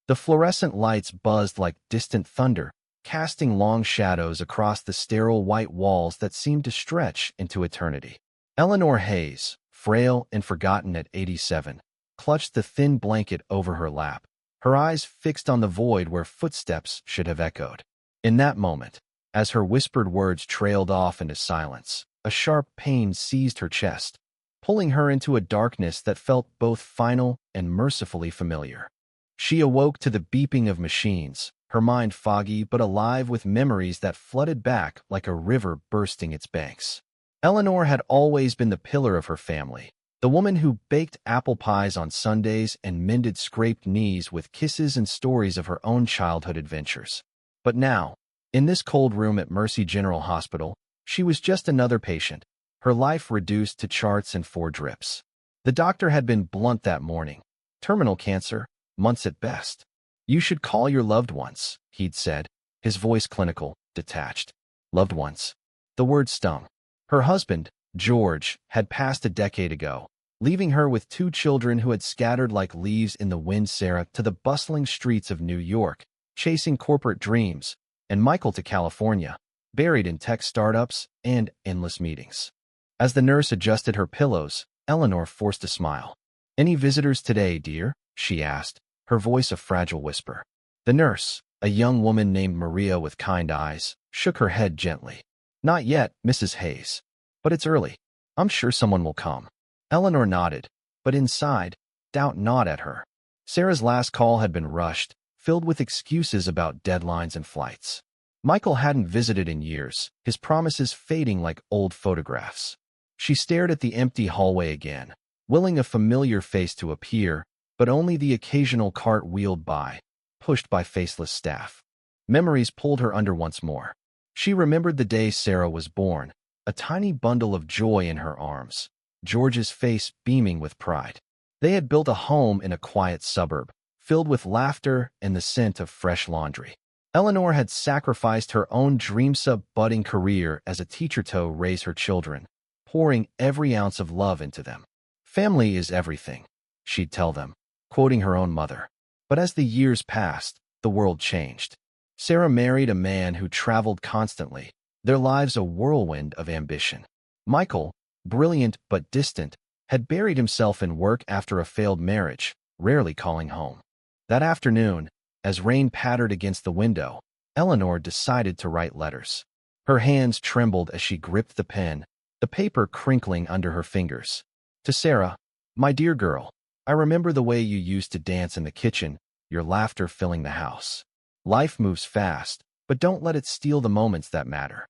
The fluorescent lights buzzed like distant thunder, casting long shadows across the sterile white walls that seemed to stretch into eternity. Eleanor Hayes, frail and forgotten at 87, clutched the thin blanket over her lap, her eyes fixed on the void where footsteps should have echoed. In that moment, as her whispered words trailed off into silence, a sharp pain seized her chest, pulling her into a darkness that felt both final and mercifully familiar. She awoke to the beeping of machines, her mind foggy but alive with memories that flooded back like a river bursting its banks. Eleanor had always been the pillar of her family, the woman who baked apple pies on Sundays and mended scraped knees with kisses and stories of her own childhood adventures. But now, in this cold room at Mercy General Hospital, she was just another patient, her life reduced to charts and 4 drips. The doctor had been blunt that morning. Terminal cancer, months at best. You should call your loved ones, he'd said, his voice clinical, detached. Loved ones. The word stung. Her husband, George, had passed a decade ago, leaving her with 2 children who had scattered like leaves in the wind. Sarah to the bustling streets of New York, chasing corporate dreams, and Michael to California, buried in tech startups and endless meetings. As the nurse adjusted her pillows, Eleanor forced a smile. "Any visitors today, dear?" she asked, her voice a fragile whisper. The nurse, a young woman named Maria with kind eyes, shook her head gently. "Not yet, Mrs. Hayes. But it's early. I'm sure someone will come." Eleanor nodded, but inside, doubt gnawed at her. Sarah's last call had been rushed, filled with excuses about deadlines and flights. Michael hadn't visited in years, his promises fading like old photographs. She stared at the empty hallway again, willing a familiar face to appear, but only the occasional cart wheeled by, pushed by faceless staff. Memories pulled her under once more. She remembered the day Sarah was born, a tiny bundle of joy in her arms, George's face beaming with pride. They had built a home in a quiet suburb, filled with laughter and the scent of fresh laundry. Eleanor had sacrificed her own dream-budding career as a teacher to raise her children, pouring every ounce of love into them. "Family is everything," she'd tell them, quoting her own mother. But as the years passed, the world changed. Sarah married a man who traveled constantly, their lives a whirlwind of ambition. Michael, brilliant but distant, had buried himself in work after a failed marriage, rarely calling home. That afternoon, as rain pattered against the window, Eleanor decided to write letters. Her hands trembled as she gripped the pen, the paper crinkling under her fingers. To Sarah, "My dear girl, I remember the way you used to dance in the kitchen, your laughter filling the house. Life moves fast, but don't let it steal the moments that matter."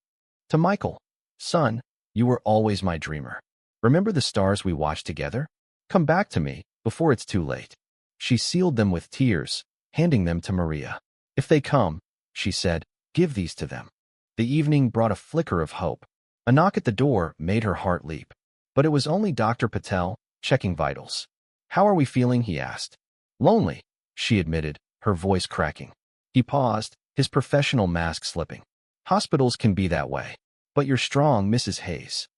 To Michael, "Son, you were always my dreamer. Remember the stars we watched together? Come back to me before it's too late." She sealed them with tears, handing them to Maria. "If they come," she said, "give these to them." The evening brought a flicker of hope. A knock at the door made her heart leap. But it was only Dr. Patel, checking vitals. "How are we feeling?" he asked. "Lonely," she admitted, her voice cracking. He paused, his professional mask slipping. "Hospitals can be that way. But you're strong, Mrs. Hayes."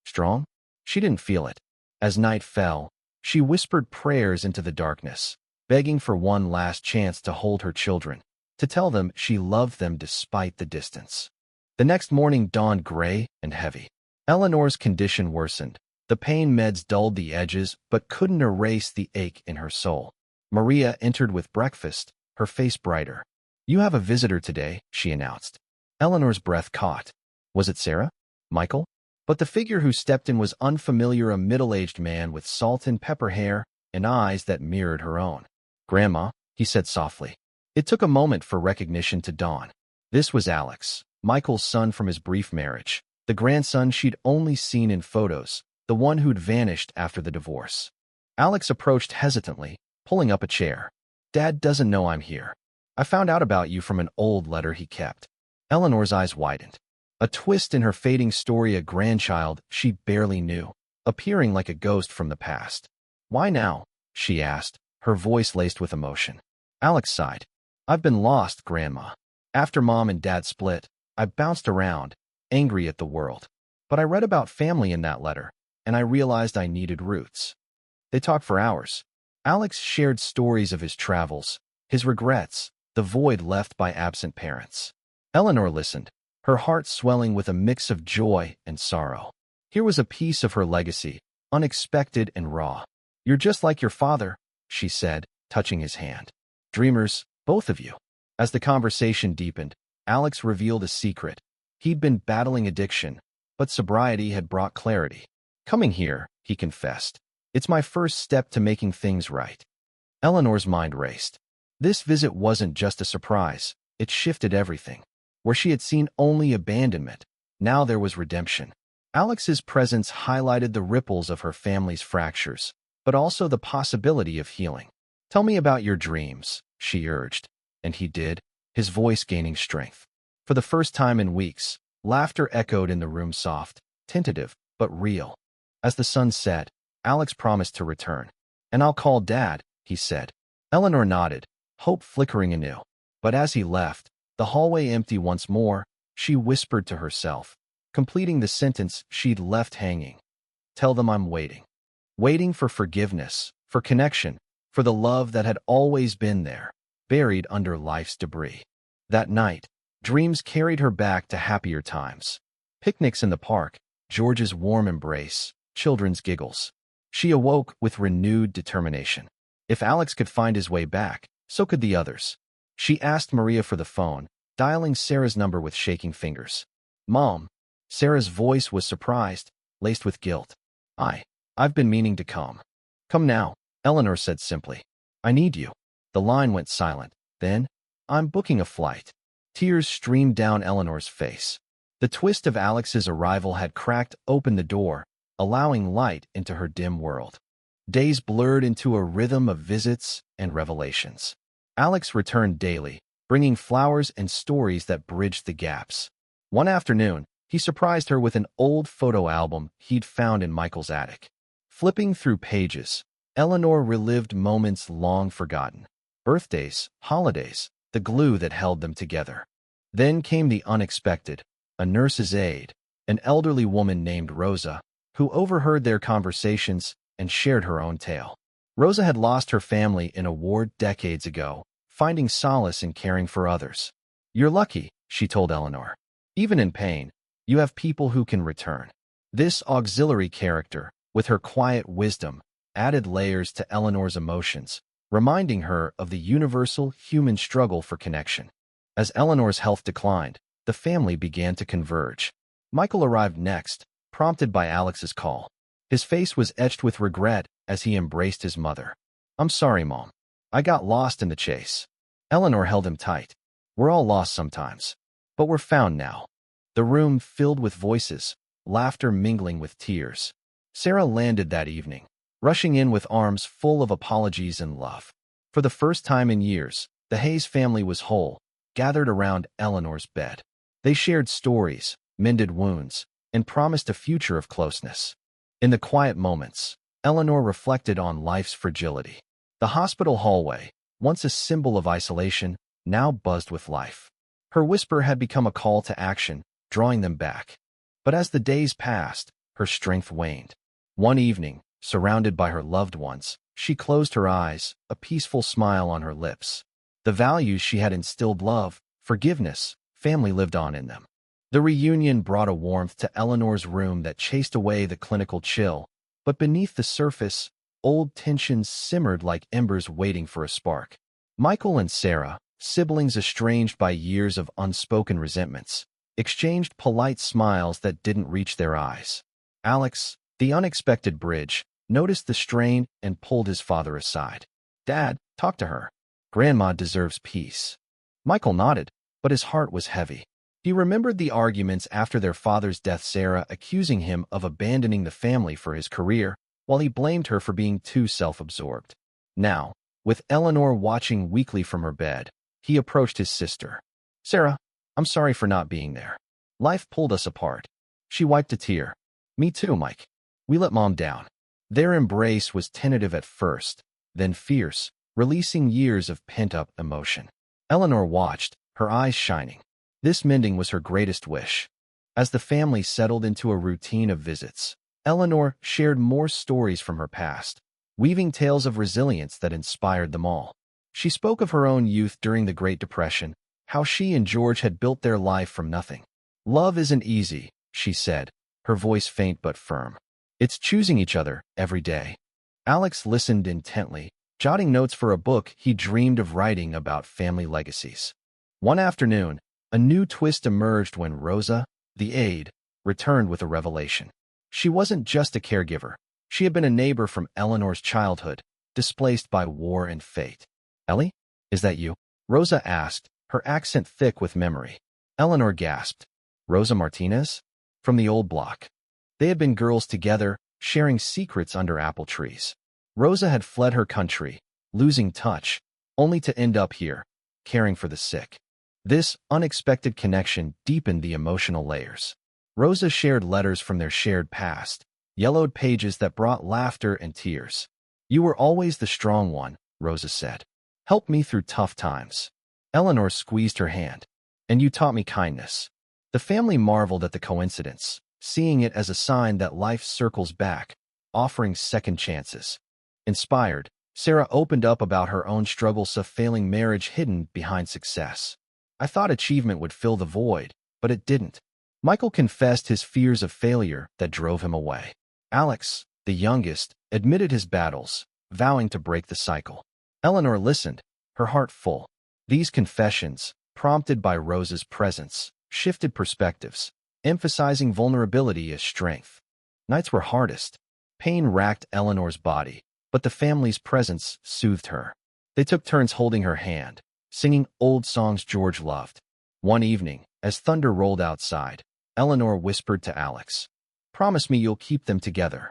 Strong? She didn't feel it. As night fell, she whispered prayers into the darkness, begging for one last chance to hold her children, to tell them she loved them despite the distance. The next morning dawned gray and heavy. Eleanor's condition worsened. The pain meds dulled the edges but couldn't erase the ache in her soul. Maria entered with breakfast, her face brighter. "You have a visitor today," she announced. Eleanor's breath caught. Was it Sarah? Michael? But the figure who stepped in was unfamiliar, a middle-aged man with salt and pepper hair and eyes that mirrored her own. "Grandma," he said softly. It took a moment for recognition to dawn. This was Alex, Michael's son from his brief marriage, the grandson she'd only seen in photos, the one who'd vanished after the divorce. Alex approached hesitantly, pulling up a chair. "Dad doesn't know I'm here. I found out about you from an old letter he kept." Eleanor's eyes widened. A twist in her fading story, a grandchild she barely knew, appearing like a ghost from the past. "Why now?" she asked, her voice laced with emotion. Alex sighed. "I've been lost, Grandma. After Mom and Dad split, I bounced around, angry at the world. But I read about family in that letter, and I realized I needed roots." They talked for hours. Alex shared stories of his travels, his regrets, the void left by absent parents. Eleanor listened, her heart swelling with a mix of joy and sorrow. Here was a piece of her legacy, unexpected and raw. "You're just like your father," she said, touching his hand. "Dreamers, both of you." As the conversation deepened, Alex revealed a secret. He'd been battling addiction, but sobriety had brought clarity. "Coming here," he confessed, "it's my first step to making things right." Eleanor's mind raced. This visit wasn't just a surprise, it shifted everything. Where she had seen only abandonment, now there was redemption. Alex's presence highlighted the ripples of her family's fractures, but also the possibility of healing. "Tell me about your dreams," she urged, and he did, his voice gaining strength. For the first time in weeks, laughter echoed in the room, soft, tentative, but real. As the sun set, Alex promised to return. "And I'll call Dad," he said. Eleanor nodded, hope flickering anew. But as he left, the hallway empty once more, she whispered to herself, completing the sentence she'd left hanging. "Tell them I'm waiting. Waiting for forgiveness, for connection, for the love that had always been there, buried under life's debris." That night, dreams carried her back to happier times. Picnics in the park, George's warm embrace, children's giggles. She awoke with renewed determination. If Alex could find his way back, so could the others. She asked Maria for the phone, dialing Sarah's number with shaking fingers. "Mom." Sarah's voice was surprised, laced with guilt. I've been meaning to come." "Come now," Eleanor said simply. "I need you." The line went silent. Then, "I'm booking a flight." Tears streamed down Eleanor's face. The twist of Alex's arrival had cracked open the door, allowing light into her dim world. Days blurred into a rhythm of visits and revelations. Alex returned daily, bringing flowers and stories that bridged the gaps. One afternoon, he surprised her with an old photo album he'd found in Michael's attic. Flipping through pages, Eleanor relived moments long forgotten. Birthdays, holidays, the glue that held them together. Then came the unexpected, a nurse's aide, an elderly woman named Rosa, who overheard their conversations and shared her own tale. Rosa had lost her family in a war decades ago, finding solace in caring for others. "You're lucky," she told Eleanor. "Even in pain, you have people who can return." This auxiliary character, with her quiet wisdom, added layers to Eleanor's emotions, reminding her of the universal human struggle for connection. As Eleanor's health declined, the family began to converge. Michael arrived next, prompted by Alex's call. His face was etched with regret as he embraced his mother. "I'm sorry, Mom. I got lost in the chase." Eleanor held him tight. "We're all lost sometimes. But we're found now." The room filled with voices, laughter mingling with tears. Sarah landed that evening, rushing in with arms full of apologies and love. For the first time in years, the Hayes family was whole, gathered around Eleanor's bed. They shared stories, mended wounds, and promised a future of closeness. In the quiet moments, Eleanor reflected on life's fragility. The hospital hallway, once a symbol of isolation, now buzzed with life. Her whisper had become a call to action, drawing them back. But as the days passed, her strength waned. One evening, surrounded by her loved ones, she closed her eyes, a peaceful smile on her lips. The values she had instilled, love, forgiveness, family, lived on in them. The reunion brought a warmth to Eleanor's room that chased away the clinical chill, but beneath the surface, old tensions simmered like embers waiting for a spark. Michael and Sarah, siblings estranged by years of unspoken resentments, exchanged polite smiles that didn't reach their eyes. Alex, the unexpected bridge, noticed the strain and pulled his father aside. "Dad, talk to her. Grandma deserves peace." Michael nodded, but his heart was heavy. He remembered the arguments after their father's death, Sarah accusing him of abandoning the family for his career, while he blamed her for being too self-absorbed. Now, with Eleanor watching weakly from her bed, he approached his sister. "Sarah, I'm sorry for not being there. Life pulled us apart." She wiped a tear. "Me too, Mike. We let Mom down." Their embrace was tentative at first, then fierce, releasing years of pent-up emotion. Eleanor watched, her eyes shining. This mending was her greatest wish. As the family settled into a routine of visits, Eleanor shared more stories from her past, weaving tales of resilience that inspired them all. She spoke of her own youth during the Great Depression, how she and George had built their life from nothing. "Love isn't easy," she said, her voice faint but firm. "It's choosing each other every day." Alex listened intently, jotting notes for a book he dreamed of writing about family legacies. One afternoon, a new twist emerged when Rosa, the aide, returned with a revelation. She wasn't just a caregiver. She had been a neighbor from Eleanor's childhood, displaced by war and fate. "Ellie, is that you?" Rosa asked, her accent thick with memory. Eleanor gasped. "Rosa Martinez?" From the old block. They had been girls together, sharing secrets under apple trees. Rosa had fled her country, losing touch, only to end up here, caring for the sick. This unexpected connection deepened the emotional layers. Rosa shared letters from their shared past, yellowed pages that brought laughter and tears. "You were always the strong one," Rosa said. "Helped me through tough times." Eleanor squeezed her hand. "And you taught me kindness." The family marveled at the coincidence, seeing it as a sign that life circles back, offering second chances. Inspired, Sarah opened up about her own struggles of failing marriage hidden behind success. "I thought achievement would fill the void, but it didn't." Michael confessed his fears of failure that drove him away. Alex, the youngest, admitted his battles, vowing to break the cycle. Eleanor listened, her heart full. These confessions, prompted by Rosa's presence, shifted perspectives, emphasizing vulnerability as strength. Nights were hardest. Pain racked Eleanor's body, but the family's presence soothed her. They took turns holding her hand, singing old songs George loved. One evening, as thunder rolled outside, Eleanor whispered to Alex, "Promise me you'll keep them together."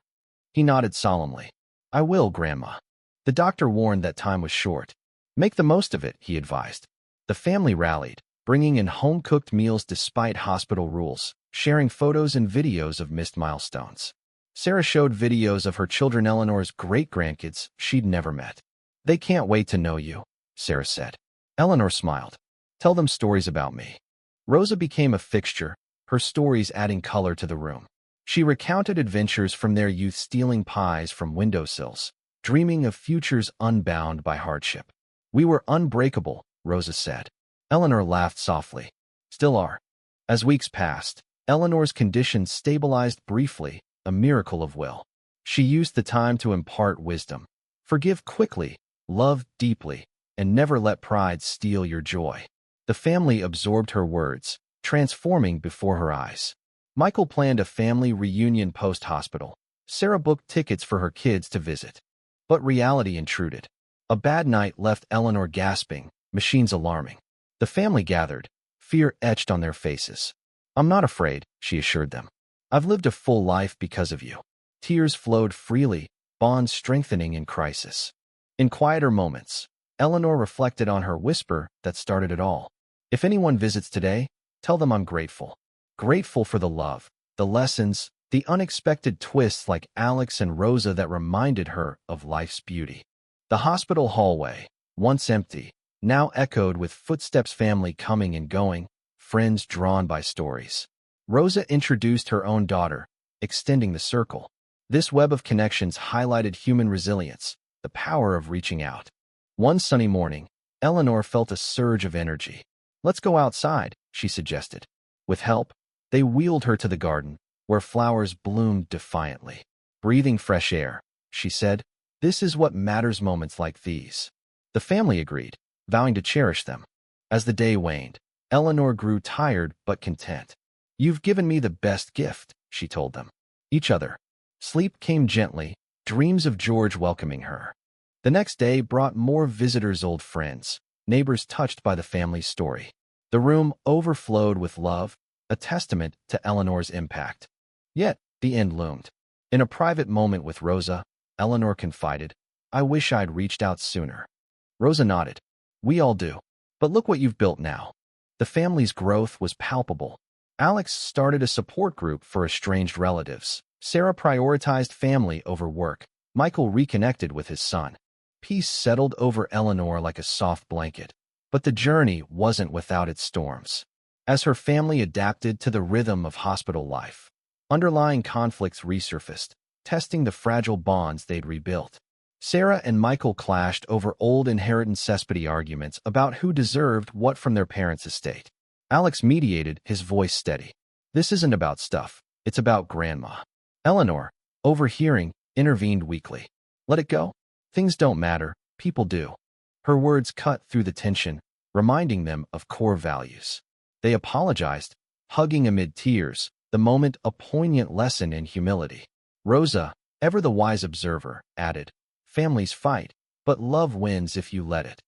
He nodded solemnly. "I will, Grandma." The doctor warned that time was short. "Make the most of it," he advised. The family rallied, bringing in home-cooked meals despite hospital rules, sharing photos and videos of missed milestones. Sarah showed videos of her children, Eleanor's great-grandkids she'd never met. "They can't wait to know you," Sarah said. Eleanor smiled. "Tell them stories about me." Rosa became a fixture, her stories adding color to the room. She recounted adventures from their youth, stealing pies from windowsills, dreaming of futures unbound by hardship. "We were unbreakable," Rosa said. Eleanor laughed softly. "Still are." As weeks passed, Eleanor's condition stabilized briefly, a miracle of will. She used the time to impart wisdom. Forgive quickly, love deeply, and never let pride steal your joy. The family absorbed her words, transforming before her eyes. Michael planned a family reunion post-hospital. Sarah booked tickets for her kids to visit. But reality intruded. A bad night left Eleanor gasping, machines alarming. The family gathered, fear etched on their faces. "I'm not afraid," she assured them. "I've lived a full life because of you." Tears flowed freely, bonds strengthening in crisis. In quieter moments, Eleanor reflected on her whisper that started it all. "If anyone visits today, tell them I'm grateful. Grateful for the love, the lessons, the unexpected twists like Alex and Rosa that reminded her of life's beauty." The hospital hallway, once empty, now echoed with footsteps, family coming and going, friends drawn by stories. Rosa introduced her own daughter, extending the circle. This web of connections highlighted human resilience, the power of reaching out. One sunny morning, Eleanor felt a surge of energy. "Let's go outside," she suggested. With help, they wheeled her to the garden, where flowers bloomed defiantly. "Breathing fresh air," she said. "This is what matters, moments like these." The family agreed, vowing to cherish them. As the day waned, Eleanor grew tired but content. "You've given me the best gift," she told them. Each other. Sleep came gently, dreams of George welcoming her. The next day brought more visitors, old friends, neighbors touched by the family's story. The room overflowed with love, a testament to Eleanor's impact. Yet, the end loomed. In a private moment with Rosa, Eleanor confided, "I wish I'd reached out sooner." Rosa nodded. "We all do. But look what you've built now." The family's growth was palpable. Alex started a support group for estranged relatives. Sarah prioritized family over work. Michael reconnected with his son. Peace settled over Eleanor like a soft blanket. But the journey wasn't without its storms. As her family adapted to the rhythm of hospital life, underlying conflicts resurfaced, testing the fragile bonds they'd rebuilt. Sarah and Michael clashed over old inheritance custody arguments about who deserved what from their parents' estate. Alex mediated, his voice steady. This isn't about stuff. It's about Grandma. Eleanor, overhearing, intervened weakly. Let it go. Things don't matter. People do. Her words cut through the tension, reminding them of core values. They apologized, hugging amid tears, the moment a poignant lesson in humility. Rosa, ever the wise observer, added, families fight, but love wins if you let it.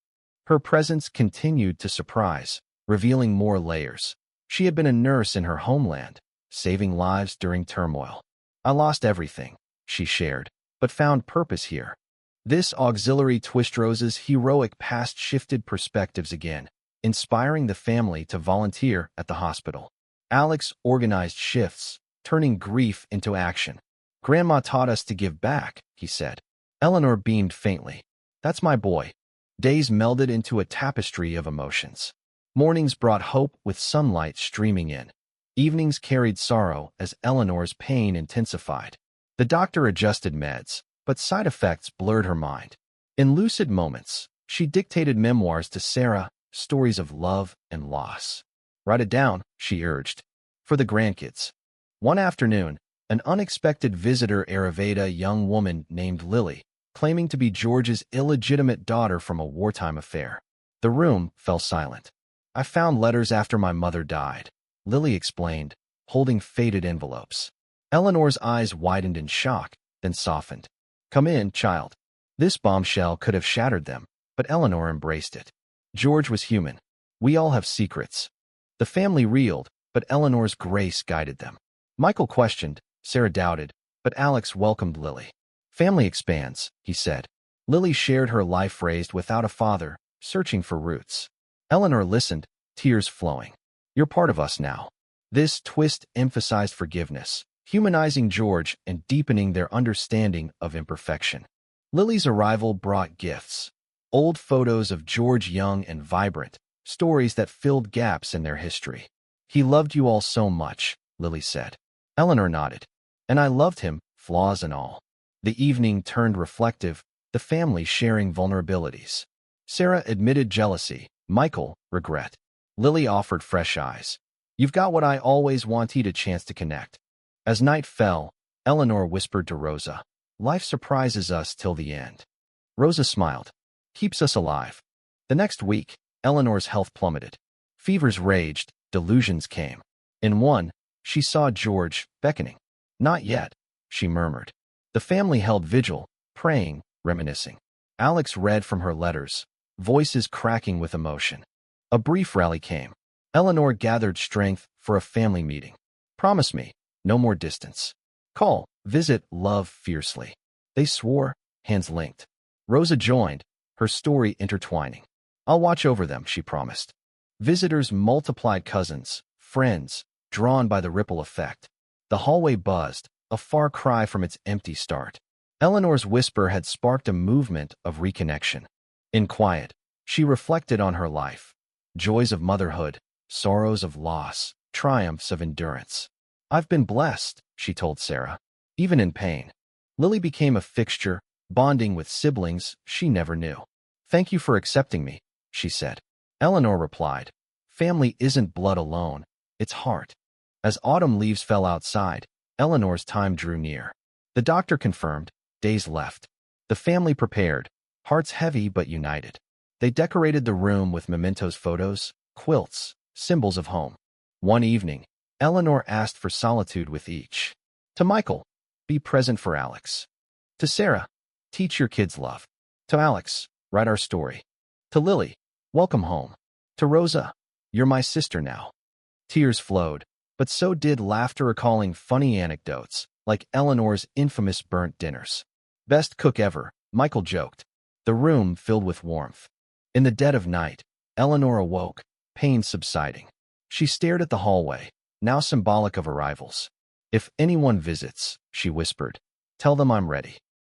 Her presence continued to surprise, revealing more layers. She had been a nurse in her homeland, saving lives during turmoil. I lost everything, she shared, but found purpose here. This auxiliary twist Rosa's heroic past shifted perspectives again, inspiring the family to volunteer at the hospital. Alex organized shifts, turning grief into action. Grandma taught us to give back, he said. Eleanor beamed faintly. That's my boy. Days melded into a tapestry of emotions. Mornings brought hope with sunlight streaming in. Evenings carried sorrow as Eleanor's pain intensified. The doctor adjusted meds, but side effects blurred her mind. In lucid moments, she dictated memoirs to Sarah, stories of love and loss. Write it down, she urged. For the grandkids. One afternoon, an unexpected visitor arrived, a young woman named Lily, claiming to be George's illegitimate daughter from a wartime affair. The room fell silent. I found letters after my mother died, Lily explained, holding faded envelopes. Eleanor's eyes widened in shock, then softened. Come in, child. This bombshell could have shattered them, but Eleanor embraced it. George was human. We all have secrets. The family reeled, but Eleanor's grace guided them. Michael questioned, Sarah doubted, but Alex welcomed Lily. Family expands, he said. Lily shared her life raised without a father, searching for roots. Eleanor listened, tears flowing. You're part of us now. This twist emphasized forgiveness, humanizing George and deepening their understanding of imperfection. Lily's arrival brought gifts. Old photos of George young and vibrant, stories that filled gaps in their history. He loved you all so much, Lily said. Eleanor nodded. And I loved him, flaws and all. The evening turned reflective, the family sharing vulnerabilities. Sarah admitted jealousy, Michael, regret. Lily offered fresh eyes. You've got what I always wanted, a chance to connect. As night fell, Eleanor whispered to Rosa, life surprises us till the end. Rosa smiled. Keeps us alive. The next week, Eleanor's health plummeted. Fevers raged, delusions came. In one, she saw George beckoning. Not yet, she murmured. The family held vigil, praying, reminiscing. Alex read from her letters, voices cracking with emotion. A brief rally came. Eleanor gathered strength for a family meeting. Promise me, no more distance. Call, visit, love fiercely. They swore, hands linked. Rosa joined, her story intertwining. I'll watch over them, she promised. Visitors multiplied, cousins, friends, drawn by the ripple effect. The hallway buzzed, a far cry from its empty start. Eleanor's whisper had sparked a movement of reconnection. In quiet, she reflected on her life. Joys of motherhood, sorrows of loss, triumphs of endurance. I've been blessed, she told Sarah, even in pain. Lily became a fixture, bonding with siblings she never knew. Thank you for accepting me, she said. Eleanor replied, family isn't blood alone, it's heart. As autumn leaves fell outside, Eleanor's time drew near. The doctor confirmed, days left. The family prepared, hearts heavy but united. They decorated the room with mementos, photos, quilts, symbols of home. One evening, Eleanor asked for solitude with each. To Michael, be present for Alex. To Sarah, teach your kids love. To Alex, write our story. To Lily, welcome home. To Rosa, you're my sister now. Tears flowed, but so did laughter, recalling funny anecdotes, like Eleanor's infamous burnt dinners. Best cook ever, Michael joked. The room filled with warmth. In the dead of night, Eleanor awoke, pain subsiding. She stared at the hallway, now symbolic of arrivals. If anyone visits, she whispered, tell them I'm ready.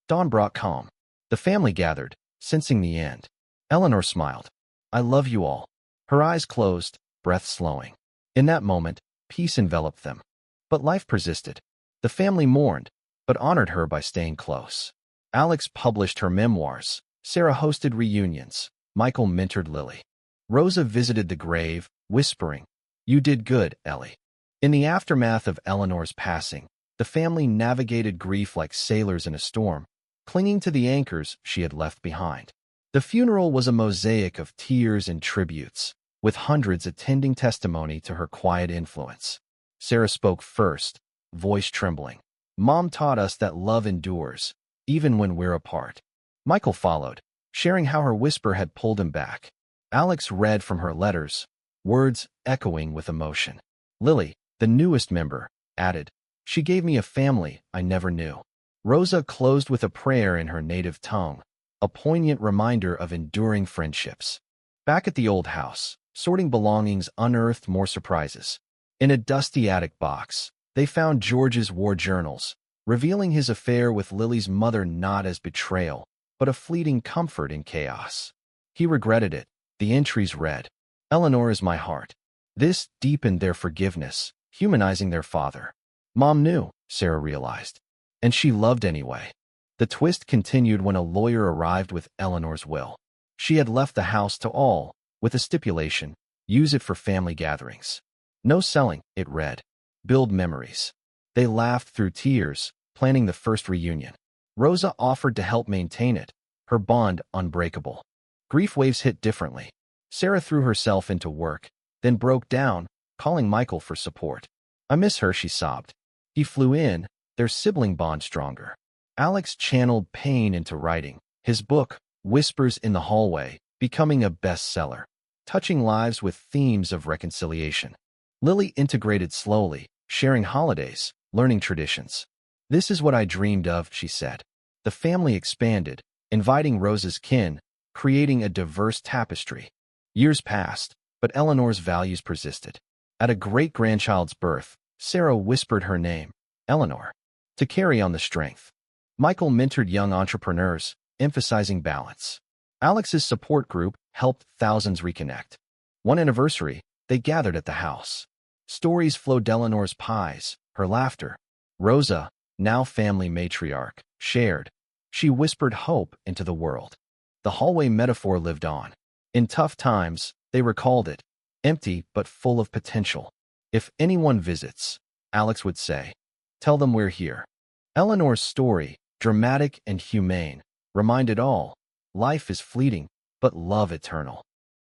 Dawn brought calm. The family gathered, sensing the end. Eleanor smiled. I love you all. Her eyes closed, breath slowing. In that moment, peace enveloped them. But life persisted. The family mourned, but honored her by staying close. Alex published her memoirs. Sarah hosted reunions. Michael mentored Lily. Rosa visited the grave, whispering, "You did good, Ellie." In the aftermath of Eleanor's passing, the family navigated grief like sailors in a storm, clinging to the anchors she had left behind. The funeral was a mosaic of tears and tributes, with hundreds attending testimony to her quiet influence. Sarah spoke first, voice trembling. "Mom taught us that love endures, even when we're apart." Michael followed, sharing how her whisper had pulled him back. Alex read from her letters, words echoing with emotion. Lily, the newest member, added, "She gave me a family I never knew." Rosa closed with a prayer in her native tongue, a poignant reminder of enduring friendships. Back at the old house, sorting belongings unearthed more surprises. In a dusty attic box, they found George's war journals, revealing his affair with Lily's mother not as betrayal, but a fleeting comfort in chaos. He regretted it. The entries read, "Eleanor is my heart." This deepened their forgiveness, humanizing their father. Mom knew, Sarah realized, and she loved anyway. The twist continued when a lawyer arrived with Eleanor's will. She had left the house to all, with a stipulation: use it for family gatherings. No selling, it read. Build memories. They laughed through tears, planning the first reunion. Rosa offered to help maintain it, her bond unbreakable. Grief waves hit differently. Sarah threw herself into work, then broke down, calling Michael for support. "I miss her," she sobbed. He flew in, their sibling bond stronger. Alex channeled pain into writing, his book, Whispers in the Hallway, becoming a bestseller, touching lives with themes of reconciliation. Lily integrated slowly, sharing holidays, learning traditions. "This is what I dreamed of," she said. The family expanded, inviting Rosa's kin, creating a diverse tapestry. Years passed, but Eleanor's values persisted. At a great-grandchild's birth, Sarah whispered her name, Eleanor, to carry on the strength. Michael mentored young entrepreneurs, emphasizing balance. Alex's support group helped thousands reconnect. One anniversary, they gathered at the house. Stories flowed. Eleanor's pies, her laughter. Rosa, now family matriarch, shared. She whispered hope into the world. The hallway metaphor lived on. In tough times, they recalled it, empty but full of potential. "If anyone visits," Alex would say, "tell them we're here." Eleanor's story, dramatic and humane, reminded all, life is fleeting, but love eternal.